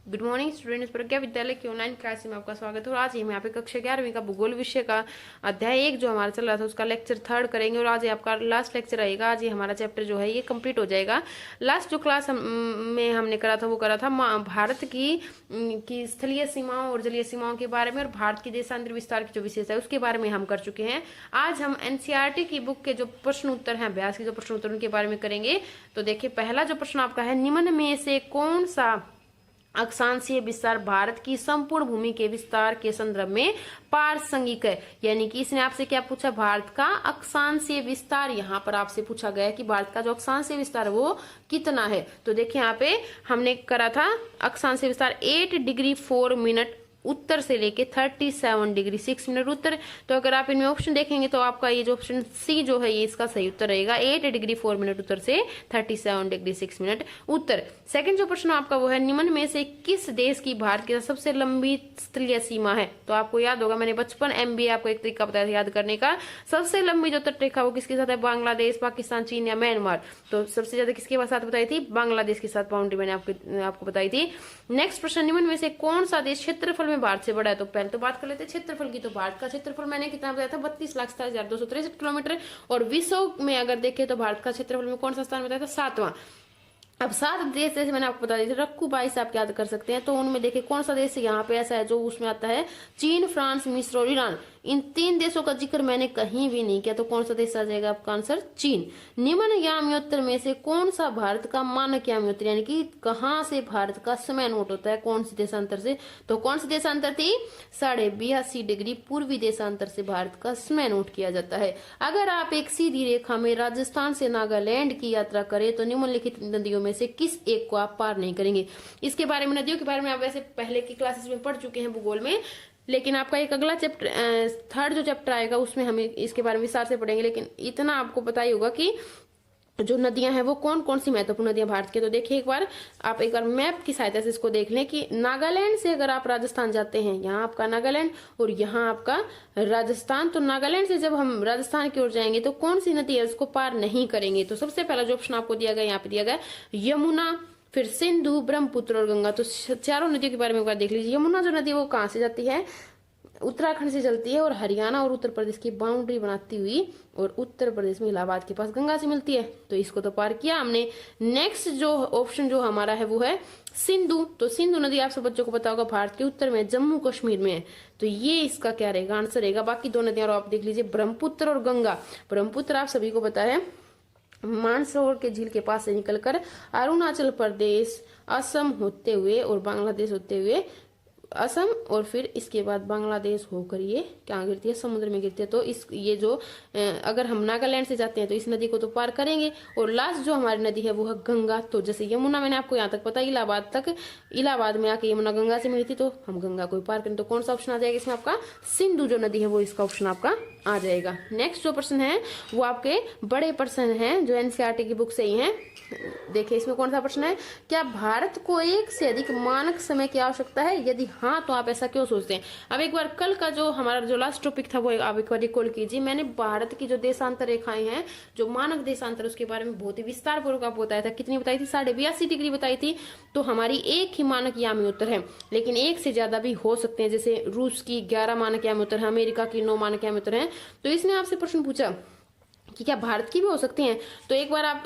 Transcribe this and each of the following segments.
Good morning students, प्रज्ञा विद्यालय की online class में आपका स्वागत है। और आज ही मैं यहाँ पे कक्षा 11वीं का भूगोल विषय का अध्याय 1 जो हमारा चल रहा था उसका लेक्चर 3 करेंगे। और आज ये आपका लास्ट लेक्चर रहेगा। आज ये हमारा चैप्टर जो है ये कंप्लीट हो जाएगा। लास्ट जो क्लास में हमने करा था वो करा था भारत की स्थलीय सीमाओं और जलीय सीमाओं के बारे में, और भारत की देशांतर विस्तार की जो विशेषता है उसके बारे में हम कर चुके हैं। आज हम एनसीईआरटी की बुक के जो प्रश्न उत्तर हैं, अभ्यास के जो प्रश्न उत्तर उनके बारे में करेंगे। तो देखिए, पहला जो प्रश्न आपका है, निम्न में से कौन सा अक्षांशीय विस्तार भारत की संपूर्ण भूमि के विस्तार के संदर्भ में प्रासंगिक है? यानी कि इसने आपसे क्या पूछा, भारत का अक्षांशीय विस्तार यहाँ पर आपसे पूछा गया कि भारत का जो अक्षांशीय विस्तार है वो कितना है। तो देखिए यहाँ पे हमने करा था अक्षांशीय विस्तार 8 डिग्री 4 मिनट उत्तर से लेके 37 डिग्री 6 मिनट उत्तर। तो अगर आप इनमें ऑप्शन देखेंगे तो आपका ये जो ऑप्शन सी जो है ये इसका सही उत्तर रहेगा, 8 डिग्री 4 मिनट उत्तर से 37 डिग्री 6 मिनट उत्तर। सेकंड जो प्रश्न आपका वो है, निम्न में से किस देश की भारत की सबसे लंबी स्थलीय सीमा है? तो आपको याद होगा, मैंने बचपन MBA आपको एक तरीका बताया था याद करने का। सबसे लंबी जो तटरेखा वो किसके साथ है? बांग्लादेश, पाकिस्तान, चीन या म्यांमार। तो सबसे ज्यादा किसके साथ बताई थी? बांग्लादेश के साथ बाउंड्री मैंने आपको बताई थी। नेक्स्ट प्रश्न, निम्न में से कौन सा देश क्षेत्रफल में भारत से बड़ा है? तो पहले तो बात कर लेते हैं क्षेत्रफल की। तो भारत का क्षेत्रफल मैंने कितना बताया था? 32,27,263 किलोमीटर। और विश्व में अगर देखें तो भारत का क्षेत्रफल में कौन सा स्थान बताया था? 7वां। अब 7 देश जैसे मैंने आपको बता दी थी, रक्कू 22 आप याद कर सकते हैं। तो उनमें देखिए कौन सा देश यहाँ पे ऐसा है जो उसमें आता है? चीन, फ्रांस, मिस्र और ईरान। इन 3 देशों का जिक्र मैंने कहीं भी नहीं किया। तो कौन सा देश आ जाएगा आपका आंसर? चीन। निम्न याम्योत्तर में से कौन सा भारत का मानक याम्योत्तर, यानी कि कहाँ से भारत का समय नोट होता है, कौन सी देशांतर से? तो कौन सी देशांतर थी? 82.5 डिग्री पूर्वी देशांतर से भारत का समय नोट किया जाता है। अगर आप एक सीधी रेखा में राजस्थान से नागालैंड की यात्रा करें तो निम्नलिखित नदियों में से किस एक को आप पार नहीं करेंगे? इसके बारे में, नदियों के बारे में आप वैसे पहले की क्लासेस में पढ़ चुके हैं भूगोल में, लेकिन आपका एक अगला चैप्टर, थर्ड जो चैप्टर आएगा उसमें हम इसके बारे में विस्तार से पढ़ेंगे। लेकिन इतना आपको पता ही होगा कि जो नदियां हैं वो कौन कौन सी महत्वपूर्ण नदियां भारत के। तो देखिए आप एक बार मैप की सहायता से इसको देख लें कि नागालैंड से अगर आप राजस्थान जाते हैं, यहाँ आपका नागालैंड और यहाँ आपका राजस्थान, तो नागालैंड से जब हम राजस्थान की ओर जाएंगे तो कौन सी नदी है उसको पार नहीं करेंगे? तो सबसे पहला जो ऑप्शन आपको दिया गया, यहाँ पे दिया गया यमुना, फिर सिंधु, ब्रह्मपुत्र और गंगा। तो चारों नदियों के बारे में एक बार देख लीजिए। यमुना जो नदी वो कहाँ से जाती है? उत्तराखंड से चलती है और हरियाणा और उत्तर प्रदेश की बाउंड्री बनाती हुई और उत्तर प्रदेश में इलाहाबाद के पास गंगा से मिलती है। तो इसको तो पार किया हमने। नेक्स्ट जो ऑप्शन जो हमारा है वो है सिंधु। तो सिंधु नदी आप सब बच्चों को पता होगा भारत के उत्तर में, जम्मू कश्मीर में है। तो ये इसका क्या रहेगा? आंसर रहेगा। बाकी 2 नदियां और आप देख लीजिए, ब्रह्मपुत्र और गंगा। ब्रह्मपुत्र आप सभी को पता है मानसरोवर के झील के पास से निकलकर अरुणाचल प्रदेश, असम होते हुए और बांग्लादेश होते हुए, असम और फिर इसके बाद बांग्लादेश होकर ये क्या गिरती है? समुद्र में गिरती है। तो ये जो अगर हम नागालैंड से जाते हैं तो इस नदी को तो पार करेंगे। और लास्ट जो हमारी नदी है वो है गंगा। तो जैसे यमुना मैंने आपको यहाँ तक पता, इलाहाबाद में आके यमुना गंगा से मिली थी, तो हम गंगा को पार करें। तो कौन सा ऑप्शन आ जाएगा इसमें? आपका सिंधु जो नदी है वो इसका ऑप्शन आपका आ जाएगा। नेक्स्ट जो प्रश्न है वो आपके बड़े प्रश्न है जो एनसीईआरटी की बुक से ही है। देखिए इसमें कौन सा प्रश्न है, क्या भारत को एक से अधिक मानक समय की आवश्यकता है? यदि हाँ तो आप ऐसा क्यों सोचते हैं? अब एक बार कल का जो हमारा जो लास्ट टॉपिक था वो आप एक बार रिकॉल कीजिए। मैंने भारत की जो देशांतर रेखाएं हैं, जो मानक देशांतर, उसके बारे में बहुत ही विस्तार पूर्वक आपको बताया था। कितनी बताई थी? 82.5 डिग्री बताई थी। तो हमारी एक ही मानक याम्योत्तर है, लेकिन एक से ज्यादा भी हो सकते हैं। जैसे रूस की 11 मानक याम्योत्तर है, अमेरिका की 9 मानक याम्योत्तर है। तो इसने आपसे प्रश्न पूछा कि क्या भारत की भी हो सकती हैं? तो एक बार आप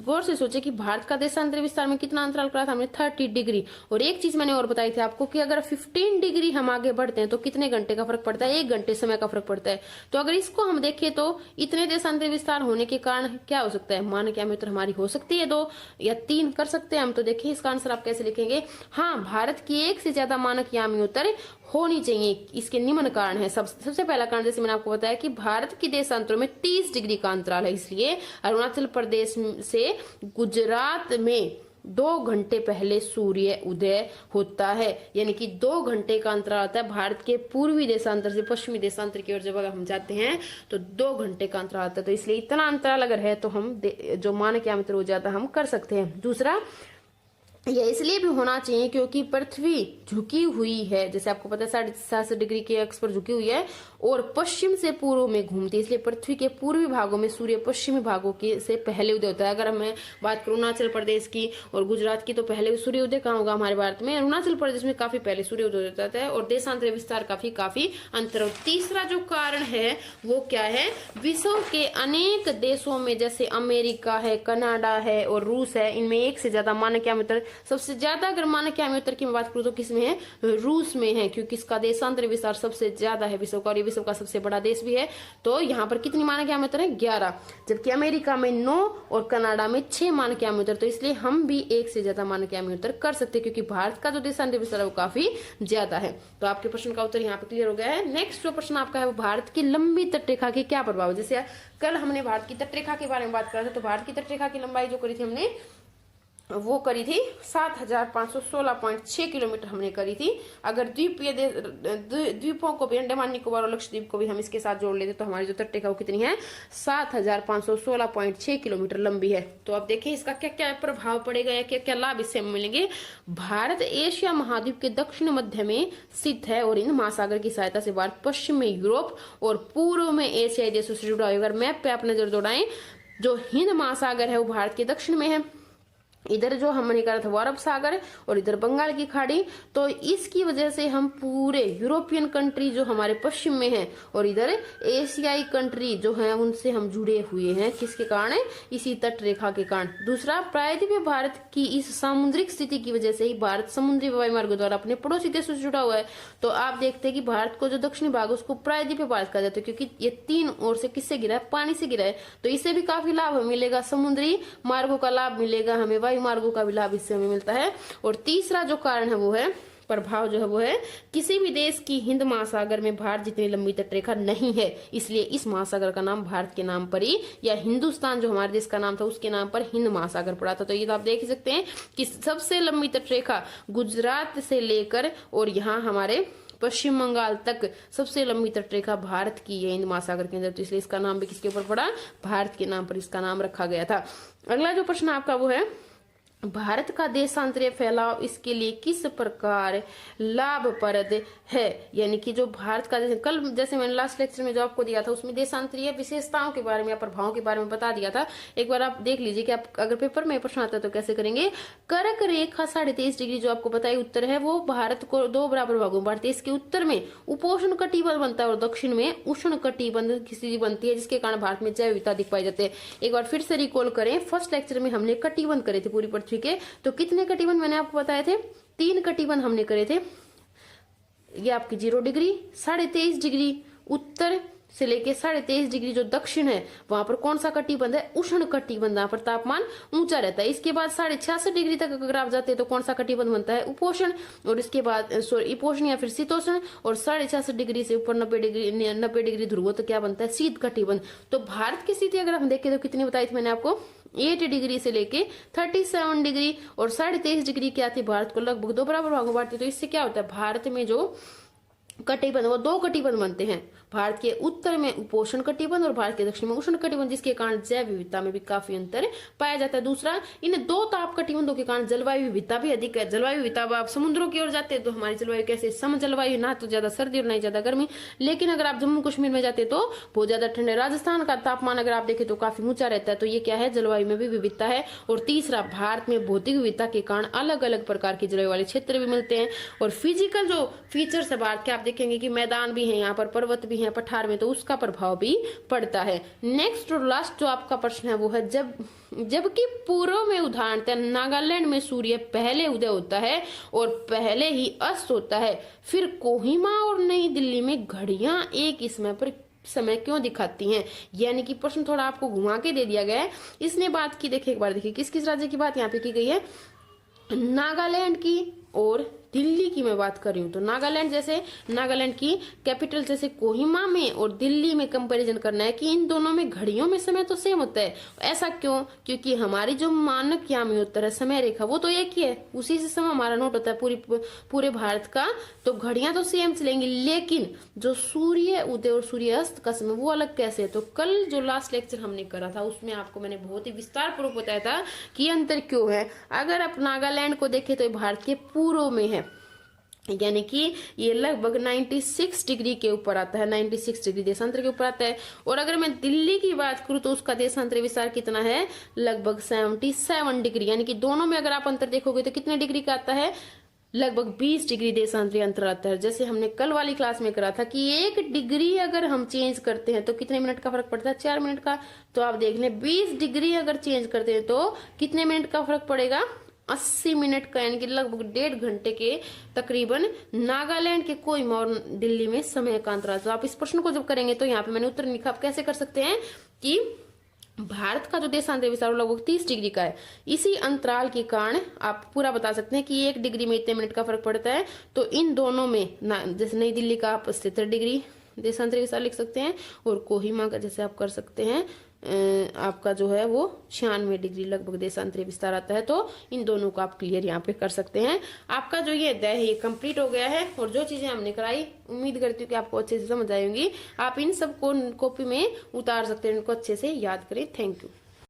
गौर से सोचे कि भारत का देशांतर विस्तार में कितना अंतराल करा था हमने? 30 डिग्री। और एक चीज मैंने और बताई थी आपको कि अगर 15 डिग्री हम आगे बढ़ते हैं तो कितने घंटे का फर्क पड़ता है? 1 घंटे समय का फर्क पड़ता है। तो अगर इसको हम देखें तो इतने देशांतर विस्तार होने के कारण क्या हो सकता है? मानक याम्योत्तर हमारी हो सकती है 2 या 3 कर सकते हैं हम। तो देखिए इसका आंसर आप कैसे लिखेंगे? हाँ, भारत की 1 से ज्यादा मानक याम्योत्तर होनी चाहिए। इसके निम्न कारण है। सबसे पहला कारण जैसे मैंने आपको बताया कि भारत की देशांतरों में 30 डिग्री का अंतराल है, इसलिए अरुणाचल प्रदेश से गुजरात में 2 घंटे पहले सूर्य उदय होता है। यानी कि 2 घंटे का अंतराल आता है भारत के पूर्वी देशांतर से पश्चिमी देशांतर की ओर जब हम जाते हैं तो 2 घंटे का अंतराल आता है। तो इसलिए इतना अंतराल अगर है तो हम जो मानक याम्योत्तर हो जाता हम कर सकते हैं। दूसरा, यह इसलिए भी होना चाहिए क्योंकि पृथ्वी झुकी हुई है, जैसे आपको पता है 67 डिग्री के अक्ष पर झुकी हुई है और पश्चिम से पूर्व में घूमती है, इसलिए पृथ्वी के पूर्वी भागों में सूर्य पश्चिमी भागों के से पहले उदय होता है। अगर मैं बात करूं अरुणाचल प्रदेश की और गुजरात की, तो पहले सूर्य उदय कहाँ होगा हमारे भारत में, अरुणाचल प्रदेश में काफी पहले सूर्य उदय होता है और देशांतर विस्तार काफी अंतर। तीसरा जो कारण है वो क्या है, विश्व के अनेक देशों में जैसे अमेरिका है, कनाडा है और रूस है, इनमें एक से ज्यादा मानक आयामी सबसे ज्यादा अगर मानक आयामी की मैं बात करूं तो किसमें है, रूस में है, क्योंकि इसका देशांतर विस्तार सबसे ज्यादा है विश्व का और ये विश्व का सबसे बड़ा देश भी है। तो यहाँ पर कितनी मानक आयामी है, 11, जबकि अमेरिका में 9 और कनाडा में 6 मानक आयामी। तो इसलिए हम भी एक से ज्यादा मानक आयामी कर सकते हैं क्योंकि भारत का जो देशांतर विस्तार है वो काफी ज्यादा है। तो आपके प्रश्न का उत्तर यहाँ पे क्लियर हो गया है। नेक्स्ट जो प्रश्न आपका है वो भारत की लंबी तटरेखा के क्या प्रभाव है। जैसे कल हमने भारत की तटरेखा के बारे में बात करा था, तो भारत की तटरेखा की लंबाई जो करी थी हमने वो करी थी 7516.6 किलोमीटर हमने करी थी। अगर द्वीपों को भी, अंडमान निकोबार और लक्षद्वीप को भी हम इसके साथ जोड़ लेते तो हमारी जो तटरेखा वो कितनी है, 7516.6 किलोमीटर लंबी है। तो अब देखिए इसका क्या क्या प्रभाव पड़ेगा या क्या क्या लाभ इससे मिलेंगे। भारत एशिया महाद्वीप के दक्षिण मध्य में स्थित है और हिंद महासागर की सहायता से भारत पश्चिम में यूरोप और पूर्व में एशियाई देशों से जुड़ा है। अगर मैप पे आप नजर दौड़ाएं, जो हिंद महासागर है वो भारत के दक्षिण में है, इधर जो हमने कहा था वो अरब सागर और इधर बंगाल की खाड़ी। तो इसकी वजह से हम पूरे यूरोपियन कंट्री जो हमारे पश्चिम में है और इधर एशियाई कंट्री जो है उनसे हम जुड़े हुए हैं, किसके कारण, इसी तट रेखा के कारण। दूसरा, प्रायद्वीपीय भारत की इस सामुद्रिक स्थिति की वजह से ही भारत समुद्री वायुमार्गों द्वारा अपने पड़ोसी देशों से जुड़ा हुआ है। तो आप देखते हैं कि भारत को जो दक्षिणी भाग उसको प्रायद्वीपीय भारत कहा जाता है क्योंकि ये 3 ओर से किससे गिरा है, पानी से गिरा है। तो इससे भी काफी लाभ मिलेगा, समुद्री मार्गों का लाभ मिलेगा हमें, वायु मार्गों का भी लाभ इससे हमें मिलता है। और तीसरा जो कारण है वो है, प्रभाव जो है वो है, किसी भी देश की हिंद महासागर में भारत जितनी लंबी तटरेखा नहीं है, इसलिए इस महासागर का नाम भारत के नाम पर ही, या हिंदुस्तान जो हमारे देश का नाम था उसके नाम पर हिंद महासागर पड़ा था। तो ये तो आप देख ही सकते हैं कि सबसे लंबी तटरेखा गुजरात से लेकर और यहाँ हमारे पश्चिम बंगाल तक सबसे लंबी तटरेखा भारत की है हिंद महासागर के अंदर। तो इसलिए इसका नाम भी किसके ऊपर पड़ा, भारत के नाम पर इसका नाम रखा गया था। अगला जो प्रश्न आपका वो है, भारत का देशांतरीय फैलाव इसके लिए किस प्रकार लाभप्रद है। यानी कि जो भारत का, कल जैसे मैंने लास्ट लेक्चर में जो आपको दिया था उसमें देशांतरीय विशेषताओं के बारे में या प्रभावों के बारे में बता दिया था। एक बार आप देख लीजिए कि आप अगर पेपर में प्रश्न आता है तो कैसे करेंगे। कर्क रेखा 23.5 डिग्री जो आपको पता है उत्तर है, वो भारत को 2 बराबर भागों, भारत देश के उत्तर में उपोष्ण कटिबंध बनता है और दक्षिण में उष्ण कटिबंध की स्थिति बनती है, जिसके कारण भारत में जैव विविधता दिख पाई जाती है। एक बार फिर से रिकॉल करें, फर्स्ट लेक्चर में हमने कटिबंध करे थे पूरी पृथ्वी के। तो कितने कटिबंध मैंने आपको बताए थे, 3 कटिबंध हमने करे थे। ये आपकी 0 डिग्री, 23.5 डिग्री उत्तर से लेके 23.5 डिग्री जो दक्षिण है वहां पर कौन सा कटिबंध है, उष्ण कटिबंध, वहां पर तापमान ऊंचा रहता है। इसके बाद 66.5 डिग्री तक अगर आप जाते हैं तो कौन सा कटिबंध बनता है, उपोषण, और इसके बाद उपोषण या फिर शीतोष्ण, और 66.5 डिग्री से ऊपर 90 डिग्री ध्रुव तो क्या बनता है, शीत कटिबंध। तो भारत की स्थिति अगर हम देखें तो कितनी बताई थी मैंने आपको, 8 डिग्री से लेके 37 डिग्री और 23.5 डिग्री क्या थी, भारत को लगभग 2 बराबर भागों बांटती। तो इससे क्या होता है, भारत में जो कटिबंध वो 2 कटिबंध बनते हैं, भारत के उत्तर में उपोष्ण कटिबंध और भारत के दक्षिण में उष्ण कटिबंध, जिसके कारण जैव विविधता में भी काफी अंतर पाया जाता है। दूसरा, इन 2 ताप कटिबंधों के कारण जलवायु विविधता भी अधिक है। जलवायु विविधता, आप समुद्रों की ओर जाते हैं तो हमारी जलवायु कैसे, सम जलवायु, ना तो ज्यादा सर्दी और ना ही ज्यादा गर्मी। लेकिन अगर आप जम्मू कश्मीर में जाते तो बहुत ज्यादा ठंड है। राजस्थान का तापमान अगर आप देखें तो काफी ऊंचा रहता है। तो ये क्या है, जलवायु में भी विविधता है। और तीसरा, भारत में भौतिक विविधता के कारण अलग अलग प्रकार की जलवायु वाले क्षेत्र भी मिलते हैं। और फिजिकल जो फीचर्स है भारत के, आप देखेंगे कि मैदान भी है, यहाँ पर पर्वत भी है पठार में, तो उसका प्रभाव भी पड़ता है। नेक्स्ट और लास्ट जो आपका प्रश्न है वो है, जबकि पूर्व में उदाहरणतः नागालैंड में सूर्य पहले उदय होता है और पहले ही अस्त होता है, फिर कोहिमा और नई दिल्ली में घड़ियां एक ही समय पर समय क्यों दिखाती हैं। यानी कि प्रश्न थोड़ा आपको घुमा के दे दिया गया है। इसने बात की, देखिए एक बार देखिए किस किस राज्य की बात यहाँ पे की गई है, नागालैंड की और दिल्ली की मैं बात कर रही हूँ तो नागालैंड, जैसे नागालैंड की कैपिटल जैसे कोहिमा में और दिल्ली में कंपैरिजन करना है कि इन दोनों में घड़ियों में समय तो सेम होता है। ऐसा क्यों? क्योंकि हमारी जो मानक यामी उत्तर है समय रेखा वो तो एक ही है, उसी से समय हमारा नोट होता है पूरे भारत का, तो घड़ियां तो सेम चलेंगी, लेकिन जो सूर्य उदय और सूर्य अस्त का समय वो अलग कैसे है। तो कल जो लास्ट लेक्चर हमने करा था उसमें आपको मैंने बहुत ही विस्तार पूर्वक बताया था कि अंतर क्यों है। अगर आप नागालैंड को देखें तो भारत के पूर्व में है, यानी कि ये लगभग 96 डिग्री के ऊपर आता है, 96 डिग्री देशांतर के ऊपर आता है। और अगर मैं दिल्ली की बात करूं तो उसका देशांतर विस्तार कितना है, लगभग 77 डिग्री, यानी कि दोनों में अगर आप अंतर देखोगे तो कितने डिग्री का आता है, लगभग 20 डिग्री देशांतरी अंतर आता है। जैसे हमने कल वाली क्लास में करा था कि 1 डिग्री अगर हम चेंज करते हैं तो कितने मिनट का फर्क पड़ता है, 4 मिनट का। तो आप देख लें 20 डिग्री अगर चेंज करते हैं तो कितने मिनट का फर्क पड़ेगा, 80 मिनट का, यानी कि लगभग 1.5 घंटे के तकरीबन नागालैंड के कोहिमा और दिल्ली में समय का अंतराल। तो आप इस प्रश्न को जब करेंगे तो यहाँ पे मैंने उत्तर लिखा, आप कैसे कर सकते हैं कि भारत का जो देशांतर विस्तार लगभग 30 डिग्री का है, इसी अंतराल के कारण आप पूरा बता सकते हैं कि 1 डिग्री में इतने मिनट का फर्क पड़ता है। तो इन दोनों में जैसे नई दिल्ली का आप 70 डिग्री देशांतर विस्तार लिख सकते हैं, और कोहिमा का जैसे आप कर सकते हैं आपका जो है वो 96 डिग्री लगभग देशांतरी विस्तार आता है। तो इन दोनों को आप क्लियर यहाँ पे कर सकते हैं। आपका जो ये अध्याय है ये कंप्लीट हो गया है, और जो चीजें हमने कराई उम्मीद करती हूँ कि आपको अच्छे से समझ आई होंगी। आप इन सब को कॉपी में उतार सकते हैं, इनको अच्छे से याद करें। Thank you.